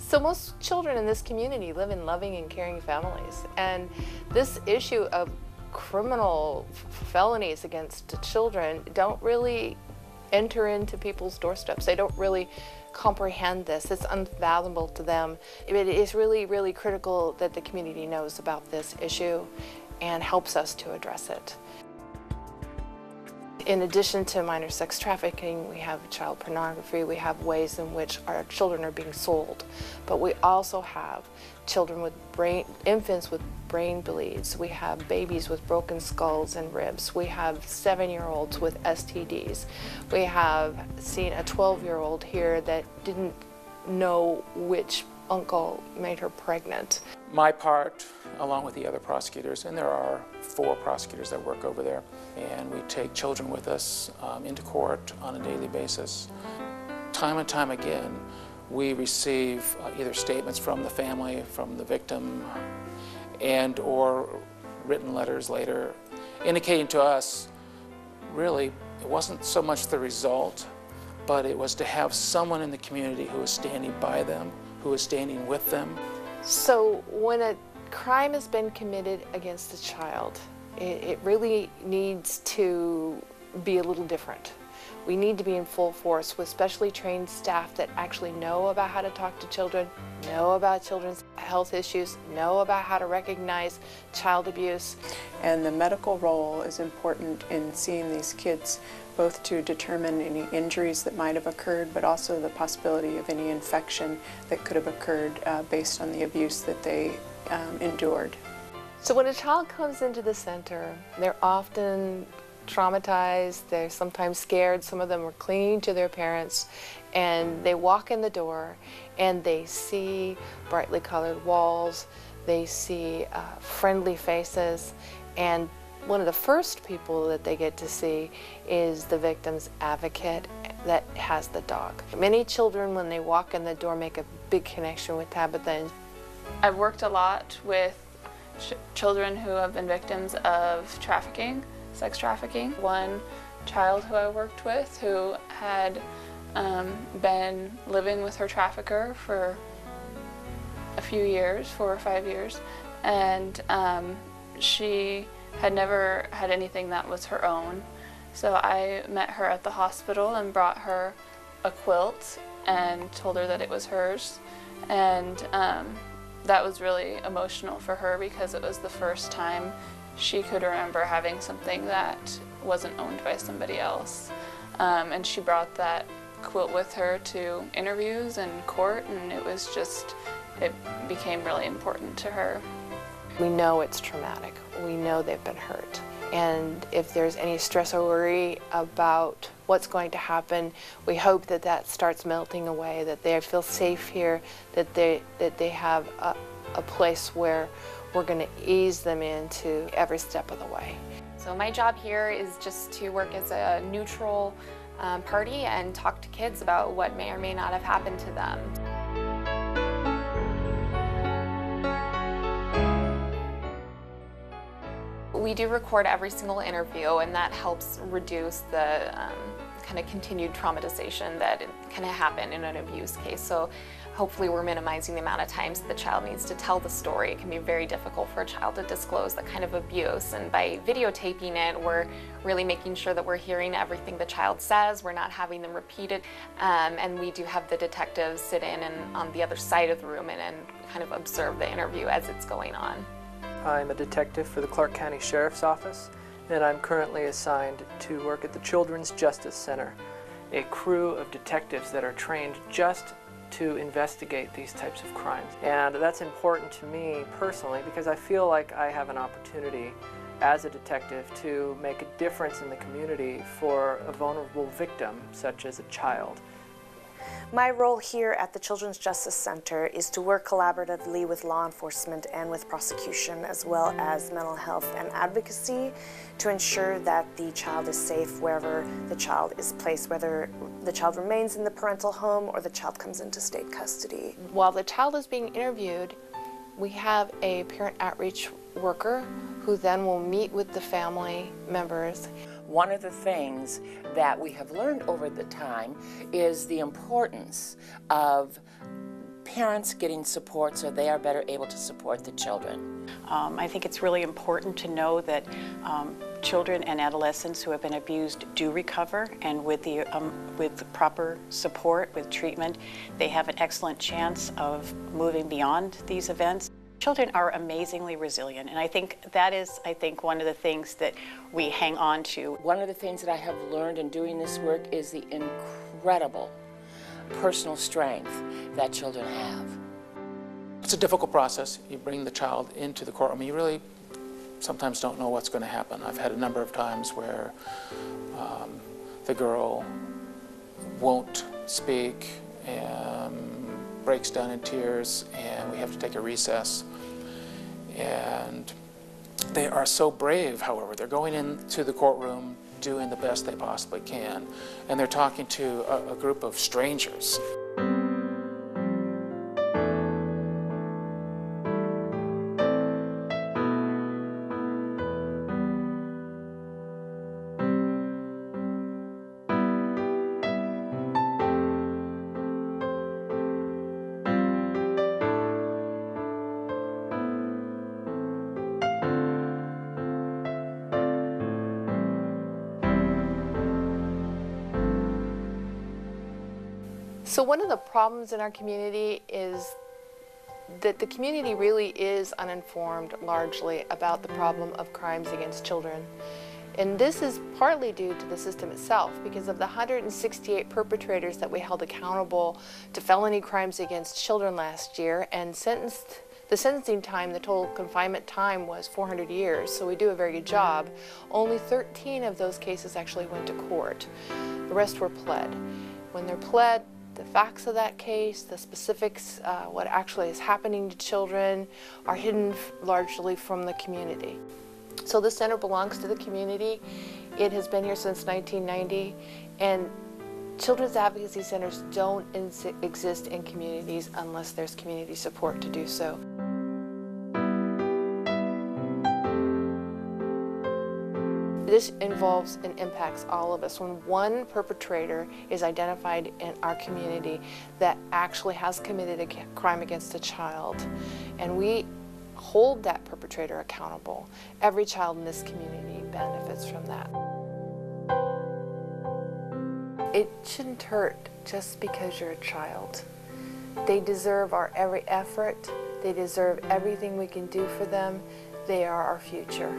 So most children in this community live in loving and caring families, and this issue of criminal felonies against children don't really enter into people's doorsteps. They don't really comprehend this. It's unfathomable to them. It is really, really critical that the community knows about this issue and helps us to address it. In addition to minor sex trafficking, we have child pornography, we have ways in which our children are being sold, but we also have children with infants with brain bleeds, we have babies with broken skulls and ribs, we have 7-year-olds with STDs, we have seen a 12-year-old here that didn't know which uncle made her pregnant. My part, along with the other prosecutors, and there are 4 prosecutors that work over there, and we take children with us into court on a daily basis. Time and time again, we receive either statements from the family, from the victim, and or written letters later, indicating to us, really, it wasn't so much the result, but it was to have someone in the community who was standing by them, who is standing with them. So when a crime has been committed against a child, it really needs to be a little different. We need to be in full force with specially trained staff that actually know about how to talk to children, know about children's health issues, know about how to recognize child abuse. And the medical role is important in seeing these kids, both to determine any injuries that might have occurred, but also the possibility of any infection that could have occurred based on the abuse that they endured. So when a child comes into the center, they're often traumatized, they're sometimes scared, some of them are clinging to their parents, and they walk in the door and they see brightly colored walls, they see friendly faces, and one of the first people that they get to see is the victim's advocate that has the dog. Many children, when they walk in the door, make a big connection with Tabitha. I've worked a lot with children who have been victims of trafficking, sex trafficking. One child who I worked with who had been living with her trafficker for a few years, 4 or 5 years, and she had never had anything that was her own. So I met her at the hospital and brought her a quilt and told her that it was hers. And that was really emotional for her because it was the first time she could remember having something that wasn't owned by somebody else. And she brought that quilt with her to interviews and court, and it became really important to her. We know it's traumatic. We know they've been hurt. And if there's any stress or worry about what's going to happen, we hope that that starts melting away, that they feel safe here, that they have a place where we're going to ease them into every step of the way. So my job here is just to work as a neutral party and talk to kids about what may or may not have happened to them. We do record every single interview, and that helps reduce the kind of continued traumatization that can happen in an abuse case. So hopefully we're minimizing the amount of times the child needs to tell the story. It can be very difficult for a child to disclose that kind of abuse, and by videotaping it, we're really making sure that we're hearing everything the child says, we're not having them repeat it, and we do have the detectives sit in and on the other side of the room and kind of observe the interview as it's going on. I'm a detective for the Clark County Sheriff's Office, and I'm currently assigned to work at the Children's Justice Center, a crew of detectives that are trained just to investigate these types of crimes. And that's important to me personally because I feel like I have an opportunity as a detective to make a difference in the community for a vulnerable victim, such as a child. My role here at the Children's Justice Center is to work collaboratively with law enforcement and with prosecution, as well as mental health and advocacy, to ensure that the child is safe wherever the child is placed, whether the child remains in the parental home or the child comes into state custody. While the child is being interviewed, we have a parent outreach worker who then will meet with the family members. One of the things that we have learned over the time is the importance of parents getting support so they are better able to support the children. I think it's really important to know that children and adolescents who have been abused do recover, and with the proper support, with treatment, they have an excellent chance of moving beyond these events. Children are amazingly resilient, and I think that is, one of the things that we hang on to. One of the things that I have learned in doing this work is the incredible personal strength that children have. It's a difficult process. You bring the child into the courtroom, you really sometimes don't know what's going to happen. I've had a number of times where the girl won't speak and breaks down in tears, and we have to take a recess. And they are so brave, however. They're going into the courtroom doing the best they possibly can, and they're talking to a group of strangers. So one of the problems in our community is that the community really is uninformed largely about the problem of crimes against children. And this is partly due to the system itself, because of the 168 perpetrators that we held accountable to felony crimes against children last year and sentenced. The sentencing time, the total confinement time, was 400 years, so we do a very good job. Only 13 of those cases actually went to court. The rest were pled. When they're pled, the facts of that case, the specifics, what actually is happening to children, are hidden largely from the community. So the center belongs to the community. It has been here since 1990, and children's advocacy centers don't exist in communities unless there's community support to do so. This involves and impacts all of us. When one perpetrator is identified in our community that actually has committed a crime against a child, and we hold that perpetrator accountable, every child in this community benefits from that. It shouldn't hurt just because you're a child. They deserve our every effort. They deserve everything we can do for them. They are our future.